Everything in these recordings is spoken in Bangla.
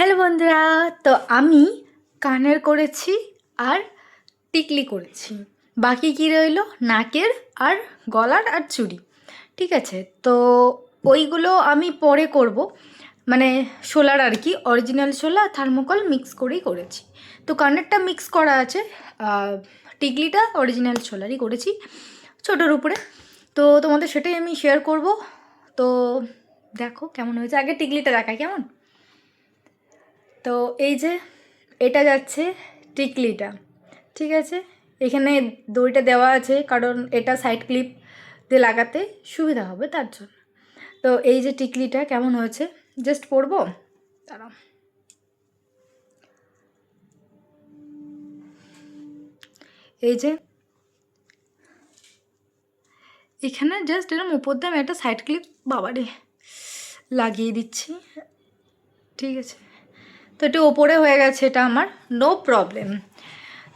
হ্যালো বন্ধুরা, তো আমি কানের করেছি আর টিকলি করেছি। বাকি কি রইল? নাকের আর গলার আর চুড়ি। ঠিক আছে, তো ওইগুলো আমি পরে করব, মানে শোলার আর কি, অরিজিনাল শোলা থার্মোকল মিক্স করেই করেছি। তো কানেরটা মিক্স করা আছে, টিকলিটা অরিজিনাল শোলারই করেছি ছোটোর উপরে। তো তোমাদের সেটাই আমি শেয়ার করব। তো দেখো কেমন হয়েছে, আগে টিকলিটা দেখাই কেমন। তো এই যে এটা যাচ্ছে টিকলিটা, ঠিক আছে। এখানে দড়িটা দেওয়া আছে কারণ এটা সাইড ক্লিপ দিয়ে লাগাতে সুবিধা হবে তার জন্য। তো এই যে টিকলিটা কেমন হয়েছে জাস্ট পরবো, দাঁড়াও। এই যে এখানে জাস্ট এরকম উপর দিয়ে আমি একটা সাইড ক্লিপ বাবারে লাগিয়ে দিচ্ছি, ঠিক আছে। তো এটা ওপরে হয়ে গেছে, এটা আমার নো প্রবলেম।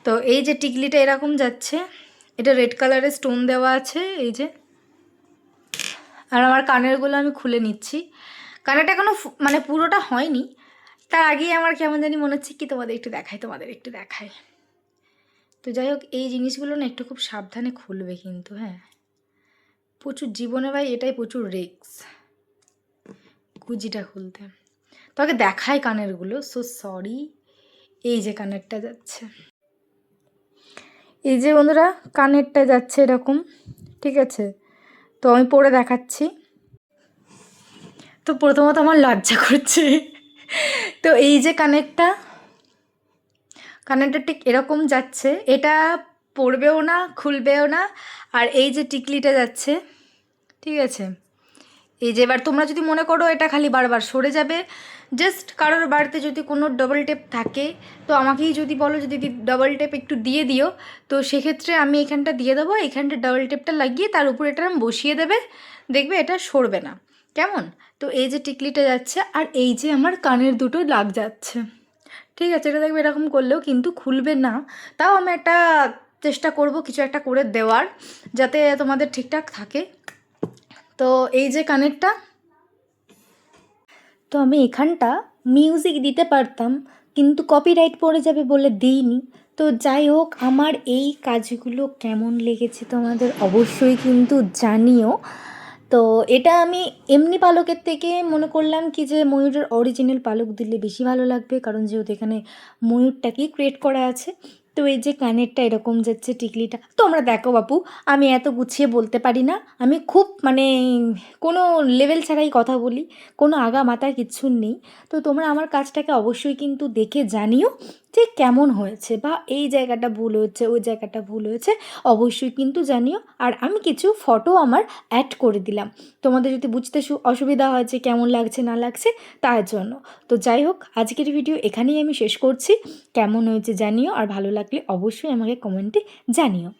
তো এই যে টিকলিটা এরকম যাচ্ছে, এটা রেড কালারের স্টোন দেওয়া আছে এই যে। আর আমার কানেরগুলো আমি খুলে নিচ্ছি। কানেরটা এখনও মানে পুরোটা হয়নি, তার আগেই আমার কেমন জানি মনে হচ্ছে কি তোমাদের একটু দেখাই। তো যাই হোক, এই জিনিসগুলো না একটু খুব সাবধানে খুলবে কিন্তু, হ্যাঁ। প্রচুর জীবনে ভাই এটাই প্রচুর রিস্ক, কুজিটা খুলতে। তোকে দেখাই কানেরগুলো, সো সরি। এই যে কানেরটা যাচ্ছে, এই যে বন্ধুরা কানেরটা যাচ্ছে এরকম, ঠিক আছে। তো আমি পরে দেখাচ্ছি। তো প্রথমত আমার লজ্জা করছে। তো এই যে কানেরটা ঠিক এরকম যাচ্ছে, এটা পড়বেও না খুলবেও না। আর এই যে টিকলিটা যাচ্ছে, ঠিক আছে। এই যে এবার তোমরা যদি মনে করো এটা খালি বারবার সরে যাবে, জাস্ট কারোর বাড়িতে যদি কোনো ডবল টেপ থাকে তো আমাকেই যদি বলো যে দিদি ডবল টেপ একটু দিয়ে দিও, তো সেক্ষেত্রে আমি এখানটা দিয়ে দেবো, এখানটা ডবল টেপটা লাগিয়ে তার উপর এটা বসিয়ে দেবে, দেখবে এটা সরবে না, কেমন। তো এই যে টিকলিটা যাচ্ছে আর এই যে আমার কানের দুটো লাগ যাচ্ছে, ঠিক আছে। এটা দেখবে এরকম করলেও কিন্তু খুলবে না, তাও আমি একটা চেষ্টা করব কিছু একটা করে দেওয়ার, যাতে তোমাদের ঠিকঠাক থাকে। তো এই যে কানেরটা, তো আমি এখানটা মিউজিক দিতে পারতাম কিন্তু কপিরাইট পড়ে যাবে বলে দিইনি। তো যাই হোক, আমার এই কাজগুলো কেমন লেগেছে তোমাদের অবশ্যই কিন্তু জানিও। তো এটা আমি এমনি পালকের থেকে মনে করলাম কি যে ময়ূরের অরিজিনাল পালক দিলে বেশি ভালো লাগবে, কারণ যেহেতু এখানে ময়ূরটাকেই ক্রিয়েট করা আছে। তো এই যে কানেরটা এরকম যাচ্ছে, টিকলিটা তোমরা দেখো বাপু, আমি এত গুছিয়ে বলতে পারি না, আমি খুব মানে কোনো লেভেল ছাড়াই কথা বলি, কোনো আগা মাথা কিচ্ছু নেই। তো তোমরা আমার কাজটাকে অবশ্যই কিন্তু দেখে জানিও যে কেমন হয়েছে, বা এই জায়গাটা ভুল হয়েছে ওই জায়গাটা ভুল হয়েছে অবশ্যই কিন্তু জানিও। আর আমি কিছু ফটো আমার অ্যাড করে দিলাম, তোমাদের যদি বুঝতে অসুবিধা হয়েছে কেমন লাগছে না লাগছে তার জন্য। তো যাই হোক, আজকের ভিডিও এখানেই আমি শেষ করছি। কেমন হয়েছে জানিও, আর ভালো লাগলে অবশ্যই আমাকে কমেন্টে জানিও।